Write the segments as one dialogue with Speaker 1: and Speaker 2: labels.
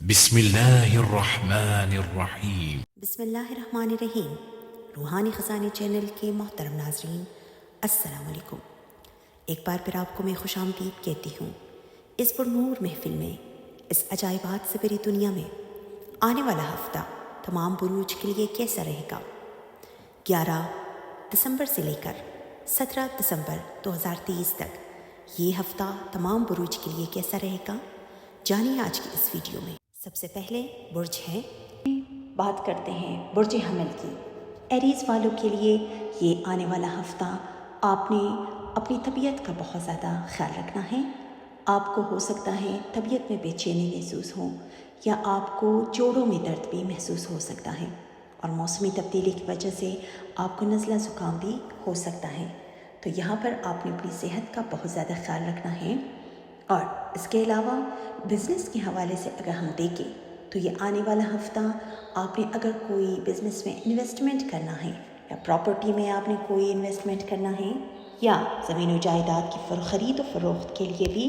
Speaker 1: بسم اللہ الرحمن الرحیم۔
Speaker 2: بسم اللہ الرحمن الرحیم۔ روحانی خزانے چینل کے محترم ناظرین، السلام علیکم۔ ایک بار پھر آپ کو میں خوش آمدید کہتی ہوں اس پرنور محفل میں، اس عجائبات سے بھری دنیا میں۔ آنے والا ہفتہ تمام بروج کے لیے کیسا رہے گا؟ 11 دسمبر سے لے کر 17 دسمبر 2023 تک یہ ہفتہ تمام بروج کے لیے کیسا رہے گا؟ جانیے آج کی اس ویڈیو میں۔ سب سے پہلے برج ہے، بات کرتے ہیں برج حمل کی۔ ایریز والوں کے لیے یہ آنے والا ہفتہ آپ نے اپنی طبیعت کا بہت زیادہ خیال رکھنا ہے۔ آپ کو ہو سکتا ہے طبیعت میں بے چینی محسوس ہو، یا آپ کو جوڑوں میں درد بھی محسوس ہو سکتا ہے، اور موسمی تبدیلی کی وجہ سے آپ کو نزلہ زکام بھی ہو سکتا ہے۔ تو یہاں پر آپ نے اپنی صحت کا بہت زیادہ خیال رکھنا ہے۔ اور اس کے علاوہ بزنس کے حوالے سے اگر ہم دیکھیں تو یہ آنے والا ہفتہ آپ نے اگر کوئی بزنس میں انویسٹمنٹ کرنا ہے، یا پراپرٹی میں آپ نے کوئی انویسٹمنٹ کرنا ہے، یا زمین و جائیداد کی خرید و فروخت کے لیے بھی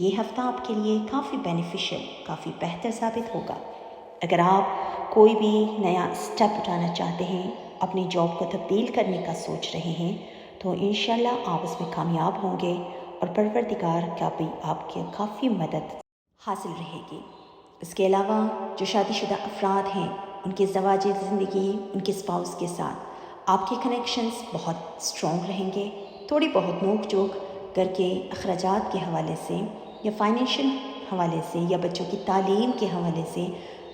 Speaker 2: یہ ہفتہ آپ کے لیے کافی بینیفیشل، کافی بہتر ثابت ہوگا۔ اگر آپ کوئی بھی نیا اسٹیپ اٹھانا چاہتے ہیں، اپنی جاب کو تبدیل کرنے کا سوچ رہے ہیں، تو انشاءاللہ آپ اس میں کامیاب ہوں گے، اور پروردگار کا بھی آپ کی کافی مدد حاصل رہے گی۔ اس کے علاوہ جو شادی شدہ افراد ہیں، ان کی زواجی زندگی، ان کے اسپاؤس کے ساتھ آپ کے کنیکشنز بہت اسٹرانگ رہیں گے۔ تھوڑی بہت نوک جھوک گھر کے اخراجات کے حوالے سے، یا فائنینشیل حوالے سے، یا بچوں کی تعلیم کے حوالے سے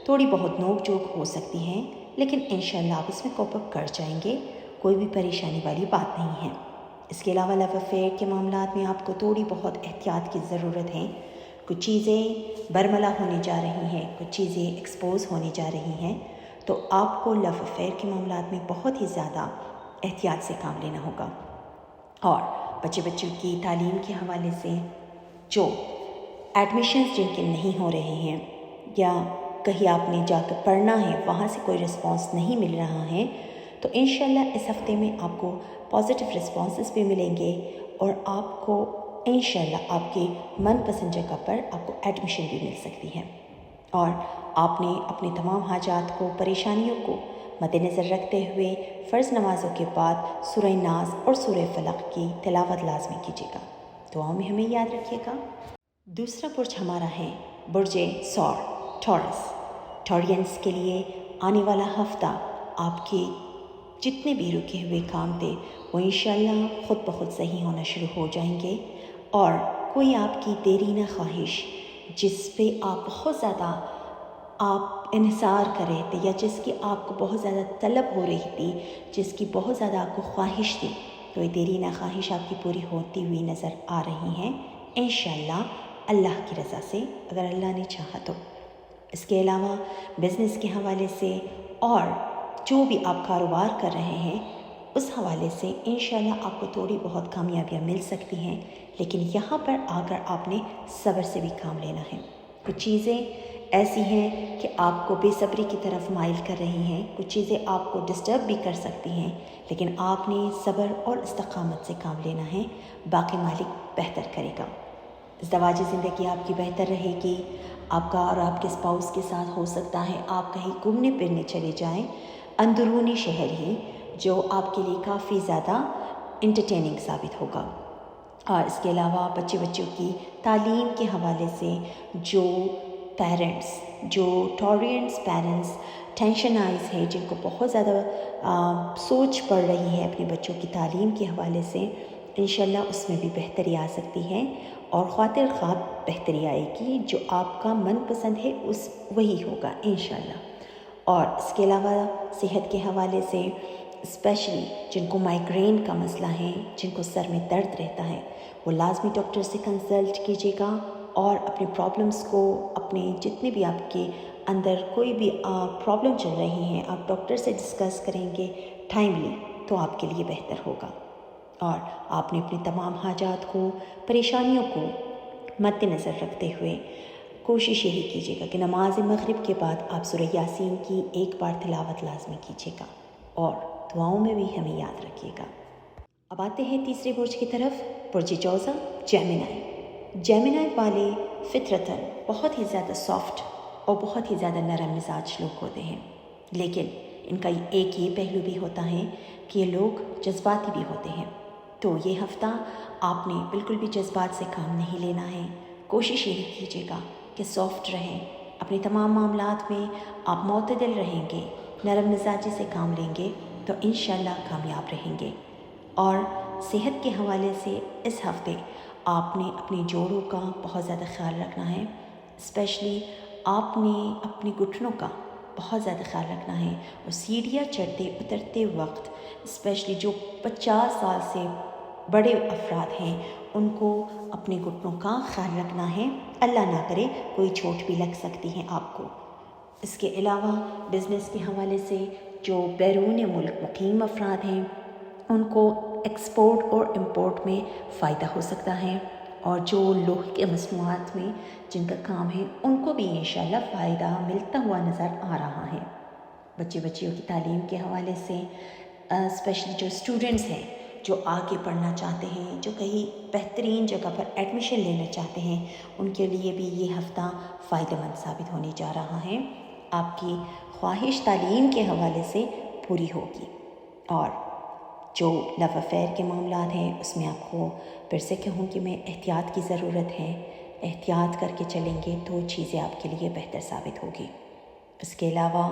Speaker 2: تھوڑی بہت نوک جھوک ہو سکتی ہیں، لیکن انشاءاللہ آپ اس میں کوپ اپ کر جائیں گے۔ کوئی بھی پریشانی والی بات نہیں ہے۔ اس کے علاوہ لو افیئر کے معاملات میں آپ کو تھوڑی بہت احتیاط کی ضرورت ہے۔ کچھ چیزیں برملا ہونے جا رہی ہیں، کچھ چیزیں ایکسپوز ہونے جا رہی ہیں، تو آپ کو لو افیئر کے معاملات میں بہت ہی زیادہ احتیاط سے کام لینا ہوگا۔ اور بچوں کی تعلیم کے حوالے سے جو ایڈمیشنز جن کے نہیں ہو رہے ہیں، یا کہیں آپ نے جا کر پڑھنا ہے وہاں سے کوئی رسپانس نہیں مل رہا ہے، تو انشاءاللہ اس ہفتے میں آپ کو پازیٹیو رسپانسز بھی ملیں گے، اور آپ کو انشاءاللہ آپ کی من پسند جگہ پر آپ کو ایڈمیشن بھی مل سکتی ہے۔ اور آپ نے اپنے تمام حاجات کو، پریشانیوں کو مد نظر رکھتے ہوئے فرض نمازوں کے بعد سورہ ناس اور سورہ فلق کی تلاوت لازمی کیجیے گا۔ دعاؤں میں ہمیں یاد رکھیے گا۔ دوسرا برج ہمارا ہے برج ثور، ٹورس۔ ٹورینس کے لیے آنے والا ہفتہ آپ کے جتنے بھی رکے ہوئے کام تھے وہ انشاءاللہ خود بخود صحیح ہونا شروع ہو جائیں گے، اور کوئی آپ کی دیرینہ خواہش جس پہ آپ بہت زیادہ انحصار کر رہے تھے، یا جس کی آپ کو بہت زیادہ طلب ہو رہی تھی، جس کی بہت زیادہ آپ کو خواہش تھی، تو یہ دیرینہ خواہش آپ کی پوری ہوتی ہوئی نظر آ رہی ہیں انشاءاللہ اللہ کی رضا سے، اگر اللہ نے چاہا تو۔ اس کے علاوہ بزنس کے حوالے سے، اور جو بھی آپ کاروبار کر رہے ہیں اس حوالے سے انشاءاللہ آپ کو تھوڑی بہت کامیابیاں مل سکتی ہیں، لیکن یہاں پر آ کر آپ نے صبر سے بھی کام لینا ہے۔ کچھ چیزیں ایسی ہیں کہ آپ کو بے صبری کی طرف مائل کر رہی ہیں، کچھ چیزیں آپ کو ڈسٹرب بھی کر سکتی ہیں، لیکن آپ نے صبر اور استقامت سے کام لینا ہے، باقی مالک بہتر کرے گا۔ ازدواجی زندگی آپ کی بہتر رہے گی۔ آپ کا اور آپ کے اسپاؤس کے ساتھ ہو سکتا ہے آپ کہیں گھومنے پھرنے چلے جائیں، اندرونی شہر ہی، جو آپ کے لیے کافی زیادہ انٹرٹیننگ ثابت ہوگا۔ اور اس کے علاوہ بچوں کی تعلیم کے حوالے سے جو پیرنٹس، جو ٹورینس پیرنٹس ٹینشنائز ہے، جن کو بہت زیادہ سوچ پڑ رہی ہے اپنے بچوں کی تعلیم کے حوالے سے، انشاءاللہ اس میں بھی بہتری آ سکتی ہے، اور خاطر خواہ بہتری آئے گی۔ جو آپ کا من پسند ہے وہی ہوگا انشاءاللہ۔ اور اس کے علاوہ صحت کے حوالے سے اسپیشلی جن کو مائیگرین کا مسئلہ ہے، جن کو سر میں درد رہتا ہے، وہ لازمی ڈاکٹر سے کنسلٹ کیجیے گا، اور اپنے پرابلمس کو، اپنے جتنے بھی آپ کے اندر کوئی بھی پرابلم چل رہی ہیں، آپ ڈاکٹر سے ڈسکس کریں گے ٹائملی، تو آپ کے لیے بہتر ہوگا۔ اور آپ نے اپنے تمام حاجات کو، پریشانیوں کو مد نظر رکھتے ہوئے کوشش یہی کیجیے گا کہ نماز مغرب کے بعد آپ سورہ یاسین کی ایک بار تلاوت لازمی کیجیے گا، اور دعاؤں میں بھی ہمیں یاد رکھیے گا۔ اب آتے ہیں تیسرے برج کی طرف، برج جوزا، جیمنائی۔ جیمنائی والے فطرتاً بہت ہی زیادہ سافٹ اور بہت ہی زیادہ نرم مزاج لوگ ہوتے ہیں، لیکن ان کا ایک یہ پہلو بھی ہوتا ہے کہ یہ لوگ جذباتی بھی ہوتے ہیں۔ تو یہ ہفتہ آپ نے بالکل بھی جذبات سے کام نہیں لینا ہے۔ کوشش یہ کیجیے گا کہ سافٹ رہیں، اپنے تمام معاملات میں آپ معتدل رہیں گے، نرم مزاجی سے کام لیں گے تو انشاءاللہ کامیاب رہیں گے۔ اور صحت کے حوالے سے اس ہفتے آپ نے اپنے جوڑوں کا بہت زیادہ خیال رکھنا ہے، اسپیشلی آپ نے اپنے گھٹنوں کا بہت زیادہ خیال رکھنا ہے، اور سیڑھیاں چڑھتے اترتے وقت اسپیشلی جو 50 سال سے بڑے افراد ہیں ان کو اپنے گھٹنوں کا خیال رکھنا ہے، اللہ نہ کرے کوئی چوٹ بھی لگ سکتی ہے آپ کو۔ اس کے علاوہ بزنس کے حوالے سے جو بیرون ملک مقیم افراد ہیں ان کو ایکسپورٹ اور امپورٹ میں فائدہ ہو سکتا ہے، اور جو لوہے کے مصنوعات میں جن کا کام ہے ان کو بھی انشاءاللہ فائدہ ملتا ہوا نظر آ رہا ہے۔ بچیوں کی تعلیم کے حوالے سے اسپیشلی جو اسٹوڈنٹس ہیں جو آگے پڑھنا چاہتے ہیں، جو کہیں بہترین جگہ پر ایڈمیشن لینا چاہتے ہیں، ان کے لیے بھی یہ ہفتہ فائدہ مند ثابت ہونے جا رہا ہے۔ آپ کی خواہش تعلیم کے حوالے سے پوری ہوگی، اور جو لو افیئر کے معاملات ہیں اس میں آپ کو پھر سے کہوں کہ میں احتیاط کی ضرورت ہے، احتیاط کر کے چلیں گے تو چیزیں آپ کے لیے بہتر ثابت ہوگی۔ اس کے علاوہ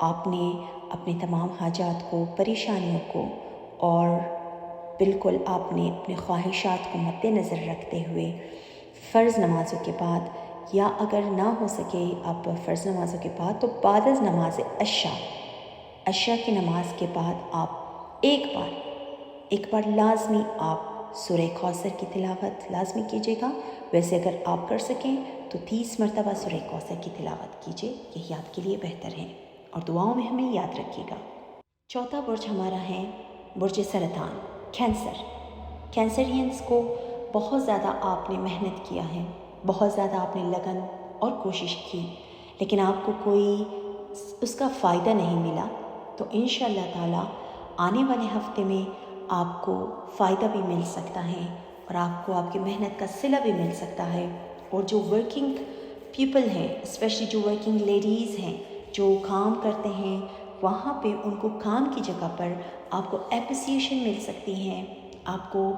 Speaker 2: آپ نے اپنے تمام حاجات کو، پریشانیوں کو، اور بالکل آپ نے اپنے خواہشات کو مد نظر رکھتے ہوئے فرض نمازوں کے بعد، یا اگر نہ ہو سکے آپ فرض نمازوں کے بعد تو بعد از نماز عشاء کی نماز کے بعد آپ ایک بار لازمی آپ سورہ کوثر کی تلاوت لازمی کیجیے گا۔ ویسے اگر آپ کر سکیں تو 30 مرتبہ سورہ کوثر کی تلاوت کیجیے، یہی آپ کے لیے بہتر ہے، اور دعاؤں میں ہمیں یاد رکھیے گا۔ چوتھا برج ہمارا ہے برج سرطان، کینسرینس کو بہت زیادہ آپ نے محنت کیا ہے، بہت زیادہ آپ نے لگن اور کوشش کی، لیکن آپ کو کوئی اس کا فائدہ نہیں ملا، تو انشاءاللہ تعالی آنے والے ہفتے میں آپ کو فائدہ بھی مل سکتا ہے، اور آپ کو آپ کی محنت کا صلہ بھی مل سکتا ہے۔ اور جو ورکنگ پیپل ہیں، اسپیشلی جو ورکنگ لیڈیز ہیں جو کام کرتے ہیں، وہاں پہ ان کو کام کی جگہ پر آپ کو اپریسیشن مل سکتی ہے، آپ کو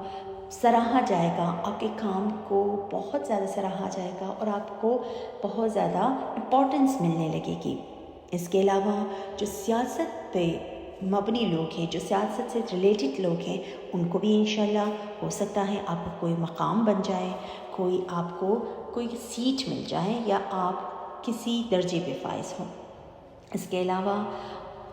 Speaker 2: سراہا جائے گا، آپ کے کام کو بہت زیادہ سراہا جائے گا، اور آپ کو بہت زیادہ امپورٹنس ملنے لگے گی۔ اس کے علاوہ جو سیاست پہ مبنی لوگ ہیں، جو سیاست سے ریلیٹڈ لوگ ہیں، ان کو بھی انشاءاللہ ہو سکتا ہے آپ کو کوئی مقام بن جائے، آپ کو کوئی سیٹ مل جائے، یا آپ کسی درجے پہ فائز ہوں۔ اس کے علاوہ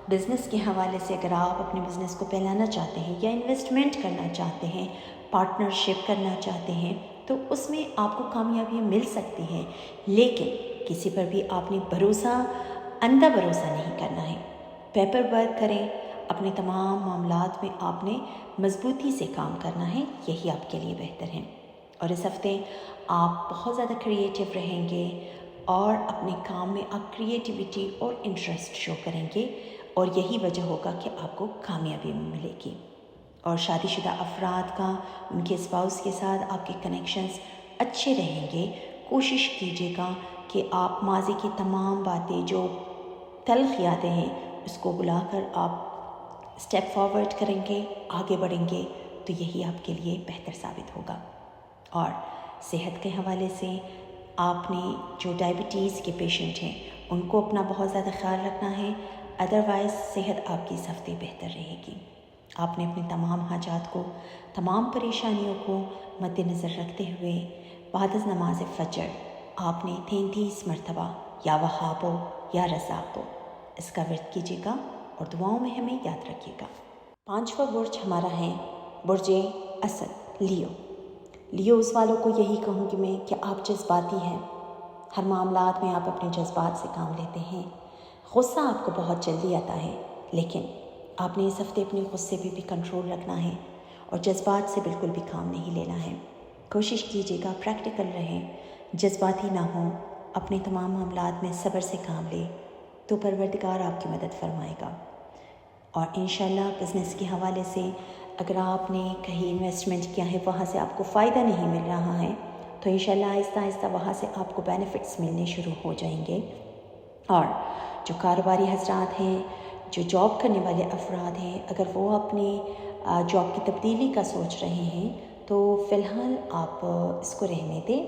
Speaker 2: بزنس کے حوالے سے اگر آپ اپنے بزنس کو پھیلانا چاہتے ہیں، یا انویسٹمنٹ کرنا چاہتے ہیں، پارٹنرشپ کرنا چاہتے ہیں، تو اس میں آپ کو کامیابی مل سکتی ہے، لیکن کسی پر بھی آپ نے اندھا بھروسہ نہیں کرنا ہے۔ پیپر ورک کریں، اپنے تمام معاملات میں آپ نے مضبوطی سے کام کرنا ہے، یہی آپ کے لیے بہتر ہے۔ اور اس ہفتے آپ بہت زیادہ کریٹیو رہیں گے، اور اپنے کام میں آپ کریٹیوٹی اور انٹرسٹ شو کریں گے، اور یہی وجہ ہوگا کہ آپ کو کامیابی ملے گی۔ اور شادی شدہ افراد کا، ان کے اسپاؤس کے ساتھ آپ کے کنیکشنز اچھے رہیں گے۔ کوشش کیجیے گا کہ آپ ماضی کی تمام باتیں، جو تلخ یادیں ہیں، اس کو بلا کر آپ اسٹیپ فارورڈ کریں گے، آگے بڑھیں گے، تو یہی آپ کے لیے بہتر ثابت ہوگا۔ اور صحت کے حوالے سے آپ نے جو ڈائبٹیز کے پیشنٹ ہیں ان کو اپنا بہت زیادہ خیال رکھنا ہے، ادروائز صحت آپ کی اس ہفتے بہتر رہے گی۔ آپ نے اپنے تمام حاجات کو، تمام پریشانیوں کو مد نظر رکھتے ہوئے بعد از نماز فجر آپ نے 33 مرتبہ یا وہابو یا رزاقو اس کا ورد کیجیے گا، اور دعاؤں میں ہمیں یاد رکھیے گا۔ پانچواں برج ہمارا ہے برج اسد، لیوز والوں کو یہی کہوں گی میں کہ آپ جذباتی ہیں، ہر معاملات میں آپ اپنے جذبات سے کام لیتے ہیں، غصہ آپ کو بہت جلدی آتا ہے، لیکن آپ نے اس ہفتے اپنے غصے پہ بھی کنٹرول رکھنا ہے، اور جذبات سے بالکل بھی کام نہیں لینا ہے۔ کوشش کیجیے گا پریکٹیکل رہیں، جذباتی نہ ہوں، اپنے تمام معاملات میں صبر سے کام لیں، تو پروردگار آپ کی مدد فرمائے گا۔ اور انشاءاللہ بزنس کے حوالے سے اگر آپ نے کہیں انویسٹمنٹ کیا ہے، وہاں سے آپ کو فائدہ نہیں مل رہا ہے، تو انشاءاللہ آہستہ آہستہ وہاں سے آپ کو بینیفٹس ملنے شروع ہو جائیں گے۔ اور جو کاروباری حضرات ہیں، جو جاب کرنے والے افراد ہیں، اگر وہ اپنے جاب کی تبدیلی کا سوچ رہے ہیں تو فی الحال آپ اس کو رہنے دیں.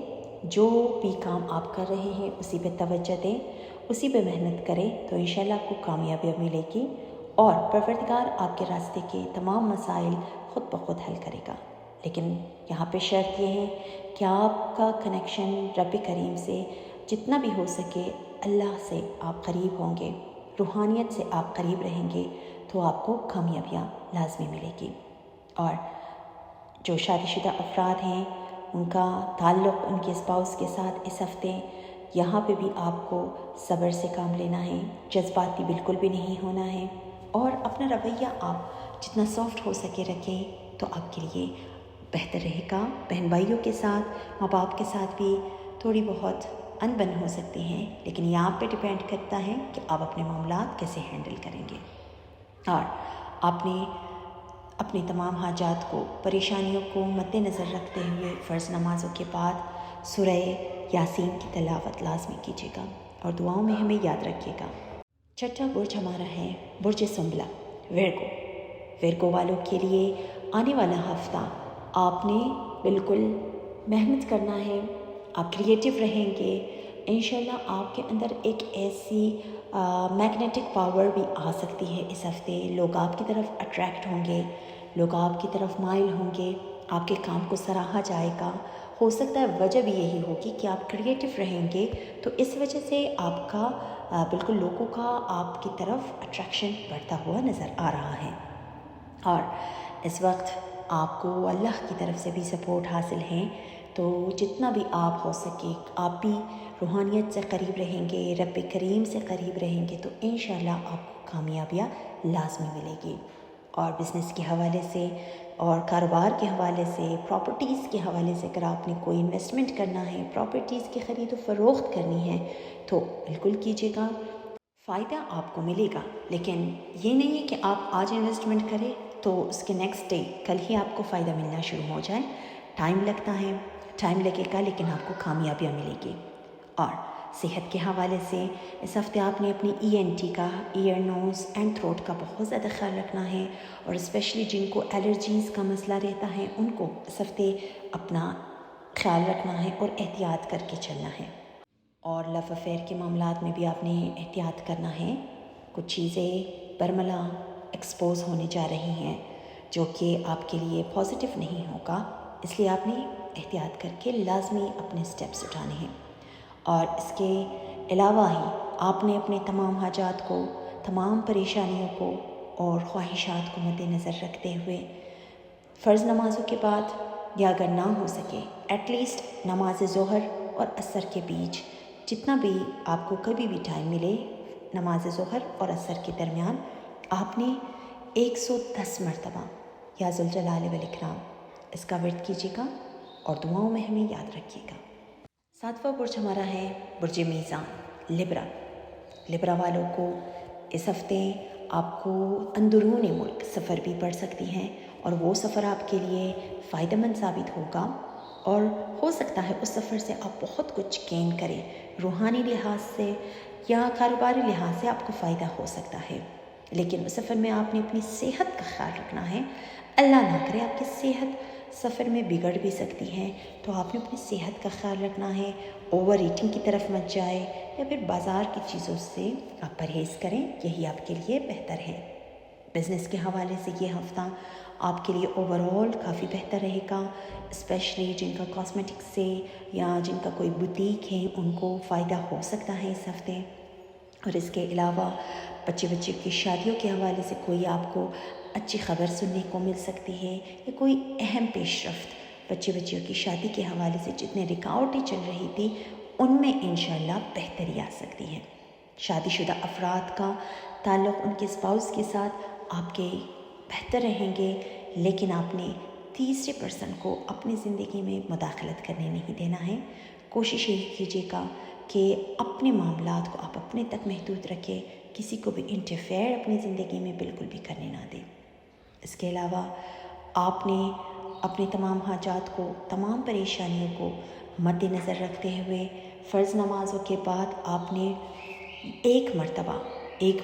Speaker 2: جو بھی کام آپ کر رہے ہیں اسی پہ توجہ دیں، اسی پہ محنت کریں تو انشاءاللہ آپ کو کامیابی ملے گی، اور پروردگار آپ کے راستے کے تمام مسائل خود بخود حل کرے گا. لیکن یہاں پہ شرط یہ ہے کہ آپ کا کنیکشن رب کریم سے جتنا بھی ہو سکے اللہ سے آپ قریب ہوں گے، روحانیت سے آپ قریب رہیں گے تو آپ کو کامیابیاں لازمی ملے گی. اور جو شادی شدہ افراد ہیں ان کا تعلق ان کے اسپاؤس کے ساتھ اس ہفتے یہاں پہ بھی آپ کو صبر سے کام لینا ہے، جذباتی بالکل بھی نہیں ہونا ہے، اور اپنا رویہ آپ جتنا سافٹ ہو سکے رکھیں تو آپ کے لیے بہتر رہے گا. بہن بھائیوں کے ساتھ، ماں باپ کے ساتھ بھی تھوڑی بہت انبن ہو سکتی ہیں، لیکن یہ آپ پہ ڈیپینڈ کرتا ہے کہ آپ اپنے معاملات کیسے ہینڈل کریں گے. اور آپ نے اپنی تمام حاجات کو، پریشانیوں کو مد نظر رکھتے ہوئے فرض نمازوں کے بعد سورہ یاسین کی تلاوت لازمی کیجیے گا، اور دعاؤں میں ہمیں یاد رکھیے گا. چھٹا برج ہمارا ہے برج سنبلا، ویرگو والوں کے لیے آنے والا ہفتہ آپ نے بالکل محنت کرنا ہے، آپ کریٹیو رہیں گے. انشاءاللہ آپ کے اندر ایک ایسی میگنیٹک پاور بھی آ سکتی ہے اس ہفتے. لوگ آپ کی طرف اٹریکٹ ہوں گے، لوگ آپ کی طرف مائل ہوں گے، آپ کے کام کو سراہا جائے گا. ہو سکتا ہے وجہ بھی یہی ہوگی کہ آپ کریٹیو رہیں گے، تو اس وجہ سے آپ کا بالکل لوگوں کا آپ کی طرف اٹریکشن بڑھتا ہوا نظر آ رہا ہے. اور اس وقت آپ کو اللہ کی طرف سے بھی سپورٹ حاصل ہے، تو جتنا بھی آپ ہو سکے آپ بھی روحانیت سے قریب رہیں گے، رب کریم سے قریب رہیں گے تو انشاءاللہ آپ کو کامیابیاں لازمی ملے گی. اور بزنس کے حوالے سے اور کاروبار کے حوالے سے، پراپرٹیز کے حوالے سے اگر آپ نے کوئی انویسٹمنٹ کرنا ہے، پراپرٹیز کی خرید و فروخت کرنی ہے تو بالکل کیجیے گا، فائدہ آپ کو ملے گا. لیکن یہ نہیں ہے کہ آپ آج انویسٹمنٹ کریں تو اس کے نیکسٹ ڈے کل ہی آپ کو فائدہ ملنا شروع ہو جائے. ٹائم لگتا ہے، ٹائم لگے گا، لیکن آپ کو کامیابیاں ملے گی. اور صحت کے حوالے سے اس ہفتے آپ نے اپنی ENT کا، ایئر نوز اینڈ تھروٹ کا بہت زیادہ خیال رکھنا ہے، اور اسپیشلی جن کو الرجیز کا مسئلہ رہتا ہے ان کو اس ہفتے اپنا خیال رکھنا ہے اور احتیاط کر کے چلنا ہے. اور لو افیئر کے معاملات میں بھی آپ نے احتیاط کرنا ہے. کچھ چیزیں برملا ایکسپوز ہونے جا رہی ہیں جو کہ آپ کے لیے پازیٹیو نہیں ہوگا، اس لیے آپ نے احتیاط کر کے لازمی اپنے سٹیپس اٹھانے ہیں. اور اس کے علاوہ ہی آپ نے اپنے تمام حاجات کو، تمام پریشانیوں کو اور خواہشات کو مد نظر رکھتے ہوئے فرض نمازوں کے بعد، یا اگر نہ ہو سکے ایٹ لیسٹ نماز ظہر اور عصر کے بیچ جتنا بھی آپ کو کبھی بھی ٹائم ملے، نماز ظہر اور عصر کے درمیان آپ نے 110 مرتبہ یا ذوالجلال والاکرام اس کا ورد کیجیے گا، اور دعاؤں میں ہمیں یاد رکھیے گا. 7واں برج ہمارا ہے برج میزان، لبرا والوں کو اس ہفتے آپ کو اندرون ملک سفر بھی پڑ سکتی ہیں، اور وہ سفر آپ کے لیے فائدہ مند ثابت ہوگا، اور ہو سکتا ہے اس سفر سے آپ بہت کچھ گین کریں. روحانی لحاظ سے یا کاروباری لحاظ سے آپ کو فائدہ ہو سکتا ہے، لیکن اس سفر میں آپ نے اپنی صحت کا خیال رکھنا ہے. اللہ نہ کرے آپ کی صحت سفر میں بگڑ بھی سکتی ہے، تو آپ نے اپنی صحت کا خیال رکھنا ہے. اوور ایٹنگ کی طرف مت جائے، یا پھر بازار کی چیزوں سے آپ پرہیز کریں، یہی آپ کے لیے بہتر ہے. بزنس کے حوالے سے یہ ہفتہ آپ کے لیے اوور آل کافی بہتر رہے گا، اسپیشلی جن کا کاسمیٹک سے یا جن کا کوئی بوتیک ہے ان کو فائدہ ہو سکتا ہے اس ہفتے. اور اس کے علاوہ بچے کی شادیوں کے حوالے سے کوئی آپ کو اچھی خبر سننے کو مل سکتی ہے، یا کوئی اہم پیش رفت بچیوں کی شادی کے حوالے سے جتنے رکاوٹیں چل رہی تھی ان میں انشاءاللہ بہتری آ سکتی ہے. شادی شدہ افراد کا تعلق ان کے اسپاؤس کے ساتھ آپ کے بہتر رہیں گے، لیکن آپ نے تیسرے پرسن کو اپنی زندگی میں مداخلت کرنے نہیں دینا ہے. کوشش یہی کیجیے گا کہ اپنے معاملات کو آپ اپنے تک محدود رکھیں، کسی کو بھی انٹرفیئر اپنی زندگی میں بالکل بھی کرنے نہ دیں. اس کے علاوہ آپ نے اپنے تمام حاجات کو، تمام پریشانیوں کو مد نظر رکھتے ہوئے فرض نمازوں کے بعد آپ نے ایک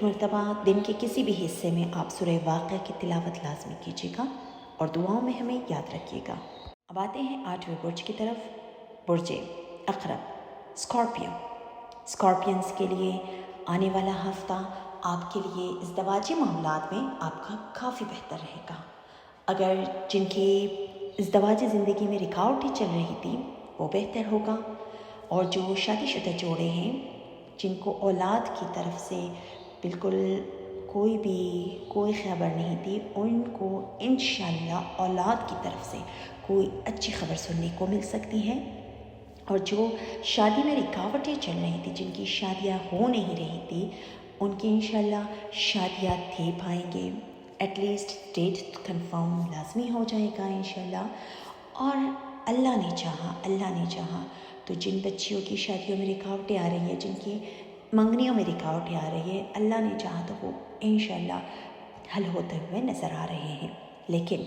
Speaker 2: مرتبہ دن کے کسی بھی حصے میں آپ سورہ واقعہ کی تلاوت لازمی کیجیے گا اور دعاؤں میں ہمیں یاد رکھیے گا۔ اب آتے ہیں 8ویں برج کی طرف، برج عقرب، اسکارپینس کے لیے آنے والا ہفتہ آپ کے لیے ازدواجی معاملات میں آپ کا کافی بہتر رہے گا۔ اگر جن کی ازدواجی زندگی میں رکاوٹیں چل رہی تھی وہ بہتر ہوگا، اور جو شادی شدہ جوڑے ہیں جن کو اولاد کی طرف سے بالکل کوئی خبر نہیں تھی، ان کو انشاءاللہ اولاد کی طرف سے کوئی اچھی خبر سننے کو مل سکتی ہے۔ اور جو شادی میں رکاوٹیں چل رہی تھی، جن کی شادیاں ہو نہیں رہی تھی، ان کی انشاءاللہ شادیاں دے پائیں گے، ایٹ لیسٹ ڈیٹ کنفرم لازمی ہو جائے گا انشاءاللہ۔ اور اللہ نے چاہا تو جن بچیوں کی شادیوں میں رکاوٹیں آ رہی ہیں، جن کی منگنیوں میں رکاوٹیں آ رہی ہیں، اللہ نے چاہا تو وہ انشاءاللہ حل ہوتے ہوئے نظر آ رہے ہیں۔ لیکن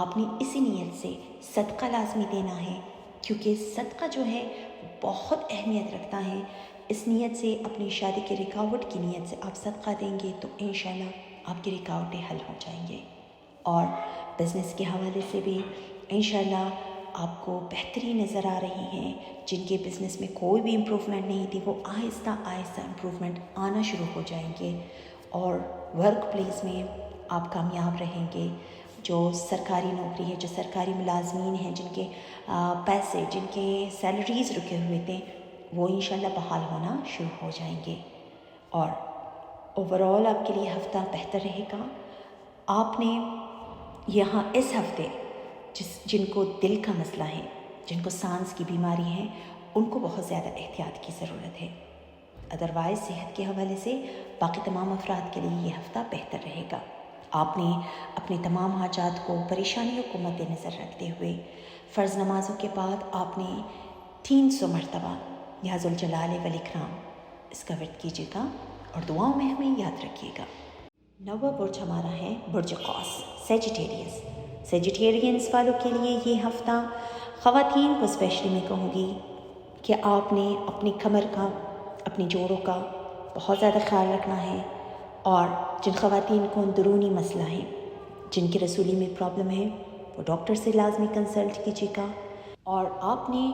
Speaker 2: آپ نے اسی نیت سے صدقہ لازمی دینا ہے، کیونکہ صدقہ جو ہے بہت اہمیت رکھتا ہے۔ اس نیت سے، اپنی شادی کی رکاوٹ کی نیت سے آپ صدقہ دیں گے تو انشاءاللہ آپ کی رکاوٹیں حل ہو جائیں گے۔ اور بزنس کے حوالے سے بھی انشاءاللہ آپ کو بہتری نظر آ رہی ہیں۔ جن کے بزنس میں کوئی بھی امپروومنٹ نہیں تھی، وہ آہستہ امپروومنٹ آنا شروع ہو جائیں گے، اور ورک پلیس میں آپ کامیاب رہیں گے۔ جو سرکاری نوکری ہے، جو سرکاری ملازمین ہیں، جن کے پیسے، جن کے سیلریز رکے ہوئے تھے، وہ انشاءاللہ بحال ہونا شروع ہو جائیں گے۔ اور اوورآل آپ کے لیے ہفتہ بہتر رہے گا۔ آپ نے یہاں اس ہفتے جن کو دل کا مسئلہ ہے، جن کو سانس کی بیماری ہے، ان کو بہت زیادہ احتیاط کی ضرورت ہے۔ ادروائز صحت کے حوالے سے باقی تمام افراد کے لیے یہ ہفتہ بہتر رہے گا۔ آپ نے اپنے تمام حاجات کو، پریشانیوں کو مد نظر رکھتے ہوئے فرض نمازوں کے بعد آپ نے 300 مرتبہ یا ذوالجلال والاکرام اس کا ورد کیجیے گا اور دعاؤں میں ہمیں یاد رکھیے گا۔ 9واں برج ہمارا ہے برج قوس، سیجیٹیرینس والوں کے لیے یہ ہفتہ، خواتین کو اسپیشلی میں کہوں گی کہ آپ نے اپنی کمر کا، اپنی جوڑوں کا بہت زیادہ خیال رکھنا ہے۔ اور جن خواتین کو اندرونی مسئلہ ہے، جن کی رسولی میں پرابلم ہے، وہ ڈاکٹر سے لازمی کنسلٹ کیجیے گا۔ اور آپ نے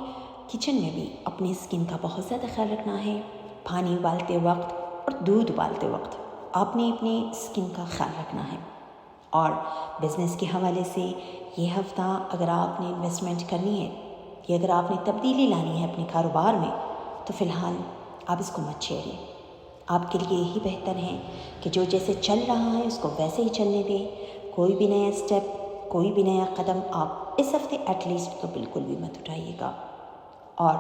Speaker 2: کچن میں بھی اپنی اسکن کا بہت زیادہ خیال رکھنا ہے۔ پانی ابالتے وقت اور دودھ ابالتے وقت آپ نے اپنی اسکن کا خیال رکھنا ہے۔ اور بزنس کے حوالے سے یہ ہفتہ اگر آپ نے انویسٹمنٹ کرنی ہے یا اگر آپ نے تبدیلی لانی ہے اپنے کاروبار میں، تو فی الحال آپ اس کو مت چھیڑیں۔ آپ کے لیے یہی بہتر ہے کہ جو جیسے چل رہا ہے اس کو ویسے ہی چلنے دیں۔ کوئی بھی نیا اسٹیپ، کوئی بھی نیا قدم آپ اس ہفتے ایٹ لیسٹ تو بالکل بھی مت اٹھائیے گا۔ اور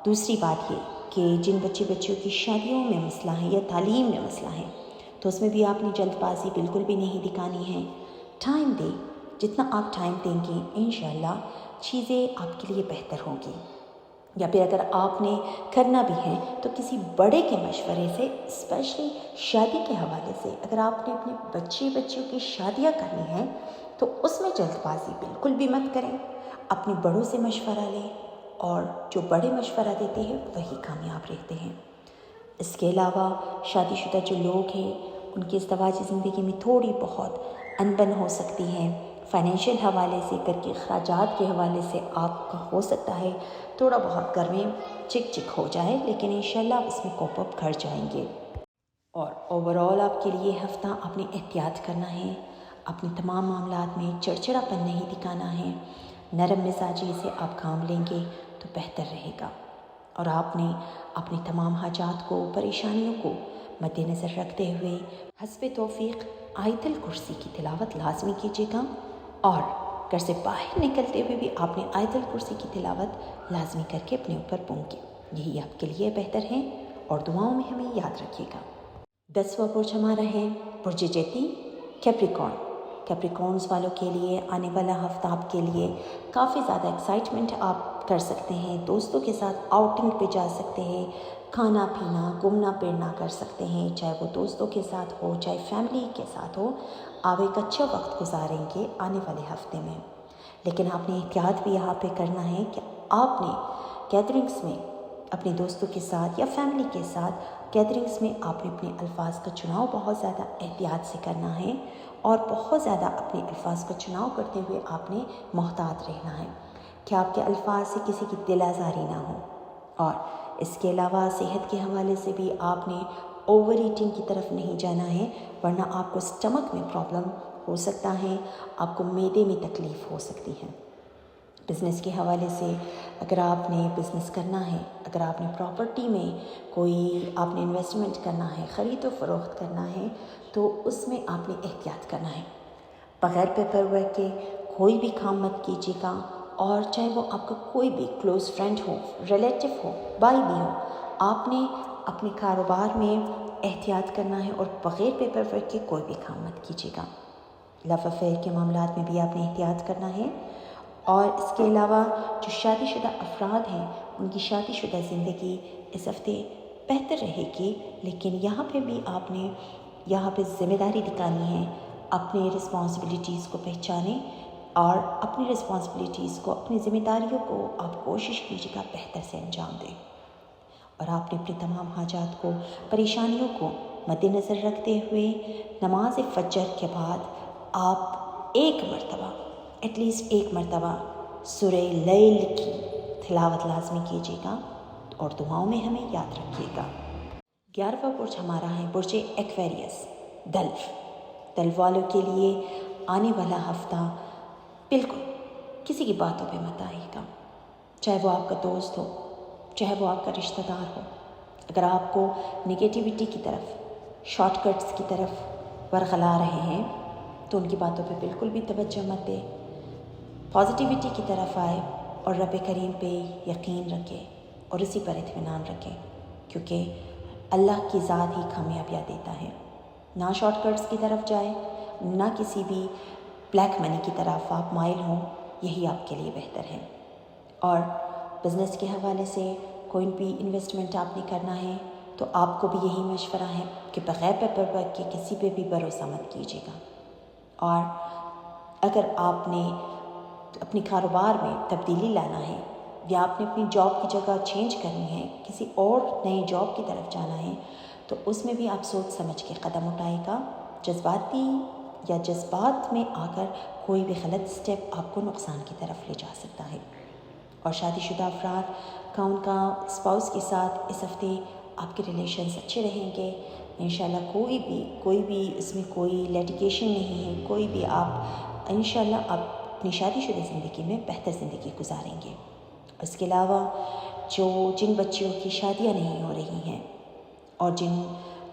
Speaker 2: دوسری بات یہ کہ جن بچیوں کی شادیوں میں مسئلہ ہے یا تعلیم میں مسئلہ ہے، تو اس میں بھی آپ نے جلد بازی بالکل بھی نہیں دکھانی ہے۔ ٹائم دیں، جتنا آپ ٹائم دیں گے انشاءاللہ چیزیں آپ کے لیے بہتر ہوں گی۔ یا پھر اگر آپ نے کرنا بھی ہے تو کسی بڑے کے مشورے سے، اسپیشلی شادی کے حوالے سے، اگر آپ نے اپنے بچیوں کی شادیاں کرنی ہیں تو اس میں جلد بازی بالکل بھی مت کریں۔ اپنے بڑوں سے مشورہ لیں، اور جو بڑے مشورہ دیتے ہیں وہی کامیاب رہتے ہیں۔ اس کے علاوہ شادی شدہ جو لوگ ہیں، ان کی ازدواجی زندگی میں تھوڑی بہت انبن ہو سکتی ہے، فائنینشیل حوالے سے، گھر کے اخراجات کے حوالے سے آپ کا ہو سکتا ہے تھوڑا بہت گھر میں چک ہو جائے، لیکن انشاءاللہ آپ اس میں کوپ اپ کر جائیں گے۔ اور اوورآل آپ کے لیے ہفتہ آپ نے احتیاط کرنا ہے، اپنے تمام معاملات میں چڑچڑا پن نہیں دکھانا ہے، نرم مزاجی سے آپ کام لیں گے تو بہتر رہے گا۔ اور آپ نے اپنی تمام حاجات کو، پریشانیوں کو مد نظر رکھتے ہوئے حسب توفیق آیت الکرسی کی تلاوت لازمی کیجیے گا، اور گھر سے باہر نکلتے ہوئے بھی آپ نے آیت الکرسی کی تلاوت لازمی کر کے اپنے اوپر پونکے، یہی آپ کے لیے بہتر ہے، اور دعاؤں میں ہمیں یاد رکھیے گا۔ 10واں برج ہمارا ہے برج جیتی، کیپریکونز والوں کے لیے آنے والا ہفتہ آپ کے لیے کافی زیادہ ایکسائٹمنٹ آپ کر سکتے ہیں، دوستوں کے ساتھ آؤٹنگ پہ جا سکتے ہیں، کھانا پینا، گھومنا پھرنا کر سکتے ہیں، چاہے وہ دوستوں کے ساتھ ہو، چاہے فیملی کے ساتھ ہو۔ آپ ایک اچھا وقت گزاریں گے آنے والے ہفتے میں، لیکن آپ نے احتیاط بھی یہاں پہ کرنا ہے کہ آپ نے گیدرنگس میں اپنے دوستوں کے ساتھ یا فیملی کے ساتھ گیدرنگس میں آپ نے اپنے الفاظ کا چناؤ بہت زیادہ احتیاط سے کرنا ہے اور بہت زیادہ اپنے الفاظ کا چناؤ کرتے ہوئے آپ نے محتاط رہنا ہے کہ آپ کے الفاظ سے کسی کی دل آزاری نہ ہو۔ اور اس کے علاوہ صحت کے حوالے سے بھی آپ نے اوور ایٹنگ کی طرف نہیں جانا ہے، ورنہ آپ کو اسٹمک میں پرابلم ہو سکتا ہے، آپ کو معدے میں تکلیف ہو سکتی ہے۔ بزنس کے حوالے سے اگر آپ نے بزنس کرنا ہے، اگر آپ نے پراپرٹی میں کوئی آپ نے انویسٹمنٹ کرنا ہے، خرید و فروخت کرنا ہے، تو اس میں آپ نے احتیاط کرنا ہے۔ بغیر پیپر ورک کے کوئی بھی کام مت کیجیے گا، اور چاہے وہ آپ کا کوئی بھی کلوز فرینڈ ہو، ریلیٹو ہو، بھائی بھی ہو، آپ نے اپنے کاروبار میں احتیاط کرنا ہے اور بغیر پیپر ورک کے کوئی بھی کام مت کیجیے گا۔ لو افیئر کے معاملات میں بھی آپ نے احتیاط کرنا ہے۔ اور اس کے علاوہ جو شادی شدہ افراد ہیں، ان کی شادی شدہ زندگی اس ہفتے بہتر رہے گی، لیکن یہاں پہ بھی آپ نے ذمہ داری دکھانی ہے۔ اپنے رسپانسبلٹیز کو پہچانیں اور اپنی رسپانسبلٹیز کو، اپنی ذمہ داریوں کو آپ کوشش کیجیے گا بہتر سے انجام دیں، اور آپ نے اپنی تمام حاجات کو، پریشانیوں کو مد نظر رکھتے ہوئے نماز فجر کے بعد آپ ایٹ لیسٹ ایک مرتبہ سورہ لیل کی تلاوت لازمی کیجیے گا، اور دعاؤں میں ہمیں یاد رکھیے گا۔ 11واں برج ہمارا ہے برج ایکویریس، دلو والوں کے لیے آنے والا ہفتہ بالکل کسی کی باتوں پہ مت آئیے گا، چاہے وہ آپ کا دوست ہو، چاہے وہ آپ کا رشتہ دار ہو۔ اگر آپ کو نگیٹیوٹی کی طرف، شارٹ کٹس کی طرف ورغلا رہے ہیں تو ان کی باتوں پہ بالکل بھی توجہ مت دے، پازیٹیوٹی کی طرف آئے اور رب کریم پہ یقین رکھے اور اسی پر اطمینان رکھے، کیونکہ اللہ کی ذات ہی کامیابیاں دیتا ہے۔ نہ شارٹ کٹس کی طرف جائے، نہ کسی بھی بلیک منی کی طرف آپ مائل ہوں، یہی آپ کے لیے بہتر ہے۔ اور بزنس کے حوالے سے کوئی بھی انویسٹمنٹ آپ نے کرنا ہے تو آپ کو بھی یہی مشورہ ہے کہ بغیر پیپر ورک کے کسی پہ بھی بھروسہ مت کیجیے گا۔ اور اگر آپ نے اپنے کاروبار میں تبدیلی لانا ہے، یا آپ نے اپنی جاب کی جگہ چینج کرنی ہے، کسی اور نئی جاب کی طرف جانا ہے، تو اس میں بھی آپ سوچ سمجھ کے قدم اٹھائے گا۔ جذبات میں آ کر کوئی بھی غلط سٹیپ آپ کو نقصان کی طرف لے جا سکتا ہے۔ اور شادی شدہ افراد کا ان کا اسپاؤس کے ساتھ اس ہفتے آپ کے ریلیشنز اچھے رہیں گے انشاءاللہ۔ کوئی بھی اس میں کوئی لیٹیگیشن نہیں ہے، کوئی بھی آپ انشاءاللہ آپ اپنی شادی شدہ زندگی میں بہتر زندگی گزاریں گے۔ اس کے علاوہ جن بچیوں کی شادیاں نہیں ہو رہی ہیں اور جن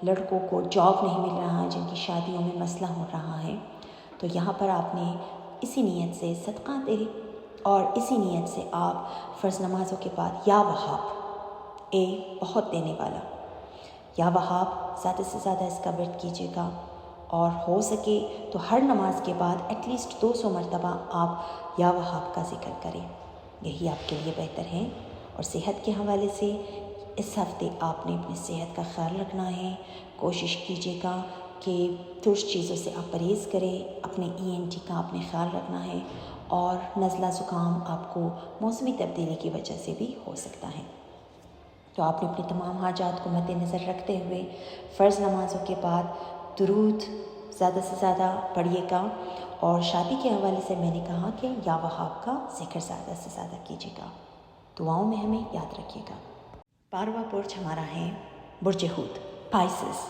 Speaker 2: لڑکوں کو جاب نہیں مل رہا ہے، جن کی شادیوں میں مسئلہ ہو رہا ہے، تو یہاں پر آپ نے اسی نیت سے صدقہ دے، اور اسی نیت سے آپ فرض نمازوں کے بعد یا وہاب، بہت دینے والا، یا وہاب زیادہ سے زیادہ اس کا ورد کیجیے گا، اور ہو سکے تو ہر نماز کے بعد ایٹ لیسٹ 200 مرتبہ آپ یا وہاب کا ذکر کریں، یہی آپ کے لیے بہتر ہے۔ اور صحت کے حوالے سے اس ہفتے آپ نے اپنی صحت کا خیال رکھنا ہے، کوشش کیجیے گا کہ ترش چیزوں سے آپ پرہیز کریں، اپنے ENT کا آپ نے خیال رکھنا ہے، اور نزلہ زکام آپ کو موسمی تبدیلی کی وجہ سے بھی ہو سکتا ہے۔ تو آپ نے اپنی تمام حاجات کو مد نظر رکھتے ہوئے فرض نمازوں کے بعد درود زیادہ سے زیادہ پڑھیے گا، اور شادی کے حوالے سے میں نے کہا کہ یا وہاب کا ذکر زیادہ سے زیادہ کیجیے گا، دعاؤں میں ہمیں یاد رکھیے گا۔ 12واں برج ہمارا ہے برج حوت، پائسس،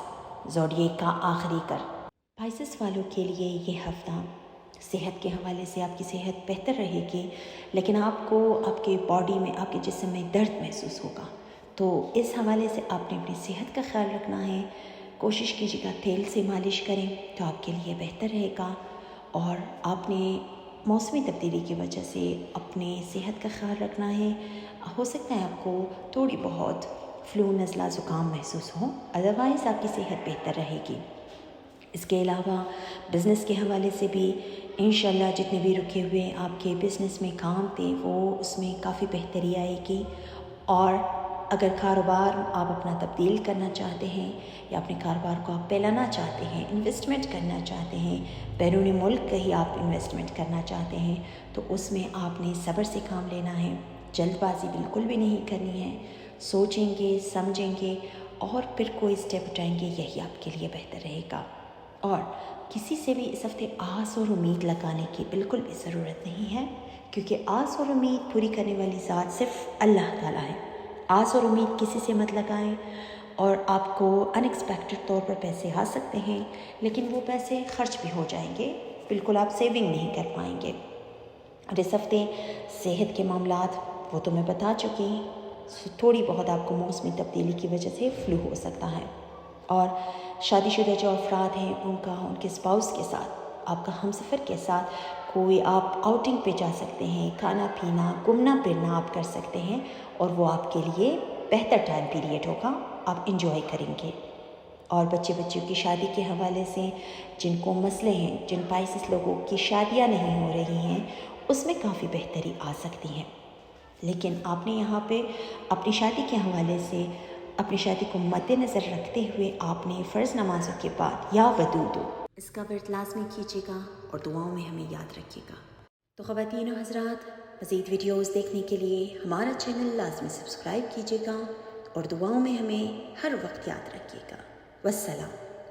Speaker 2: زوڈیک کا آخری گھر۔ پائسس والوں کے لیے یہ ہفتہ صحت کے حوالے سے آپ کی صحت بہتر رہے گی، لیکن آپ کو آپ کے باڈی میں، آپ کے جسم میں درد محسوس ہوگا، تو اس حوالے سے آپ نے اپنی صحت کا خیال رکھنا ہے۔ کوشش کیجیے گا تیل سے مالش کریں تو آپ کے لیے بہتر رہے گا، اور آپ نے موسمی تبدیلی کی وجہ سے اپنے صحت کا خیال رکھنا ہے۔ ہو سکتا ہے آپ کو تھوڑی بہت فلو، نزلہ زکام محسوس ہو، ادروائز آپ کی صحت بہتر رہے گی۔ اس کے علاوہ بزنس کے حوالے سے بھی انشاءاللہ جتنے بھی رکے ہوئے آپ کے بزنس میں کام تھے، وہ اس میں کافی بہتری آئے گی۔ اور اگر کاروبار آپ اپنا تبدیل کرنا چاہتے ہیں، یا اپنے کاروبار کو آپ پھیلانا چاہتے ہیں، انویسٹمنٹ کرنا چاہتے ہیں، بیرون ملک کہیں آپ انویسٹمنٹ کرنا چاہتے ہیں، تو اس میں آپ نے صبر سے کام لینا ہے، جلد بازی بالکل بھی نہیں کرنی ہے، سوچیں گے، سمجھیں گے اور پھر کوئی اسٹیپ اٹھائیں گے، یہی آپ کے لیے بہتر رہے گا۔ اور کسی سے بھی اس ہفتے آس اور امید لگانے کی بالکل بھی ضرورت نہیں ہے، کیونکہ آس اور امید پوری کرنے والی ذات صرف اللہ تعالیٰ ہے۔ آس اور امید کسی سے مت لگائیں، اور آپ کو ان ایکسپیکٹڈ طور پر پیسے آ سکتے ہیں، لیکن وہ پیسے خرچ بھی ہو جائیں گے، بالکل آپ سیونگ نہیں کر پائیں گے۔ اور اس ہفتے صحت کے معاملات وہ تو میں بتا چکی ہوں، تھوڑی بہت آپ کو موسمی تبدیلی کی وجہ سے فلو ہو سکتا ہے۔ اور شادی شدہ جو افراد ہیں ان کے اسپاؤس کے ساتھ، آپ کا ہم سفر کے ساتھ کوئی آپ آؤٹنگ پہ جا سکتے ہیں، کھانا پینا گھومنا پھرنا آپ کر سکتے ہیں، اور وہ آپ کے لیے بہتر ٹائم پیریڈ ہوگا، آپ انجوائے کریں گے۔ اور بچوں کی شادی کے حوالے سے جن کو مسئلے ہیں، جن پائسس لوگوں کی شادیاں نہیں ہو رہی ہیں، اس میں کافی بہتری آ سکتی ہے۔ لیکن آپ نے یہاں پہ اپنی شادی کے حوالے سے اپنی شادی کو مد نظر رکھتے ہوئے آپ نے فرض نمازوں کے بعد یا ودودو اس کا ورد لازمی کیجیے گا، اور دعاؤں میں ہمیں یاد رکھیے گا۔ تو خواتین و حضرات، مزید ویڈیوز دیکھنے کے لیے ہمارا چینل لازمی سبسکرائب کیجیے گا، اور دعاؤں میں ہمیں ہر وقت یاد رکھیے گا۔ والسلام۔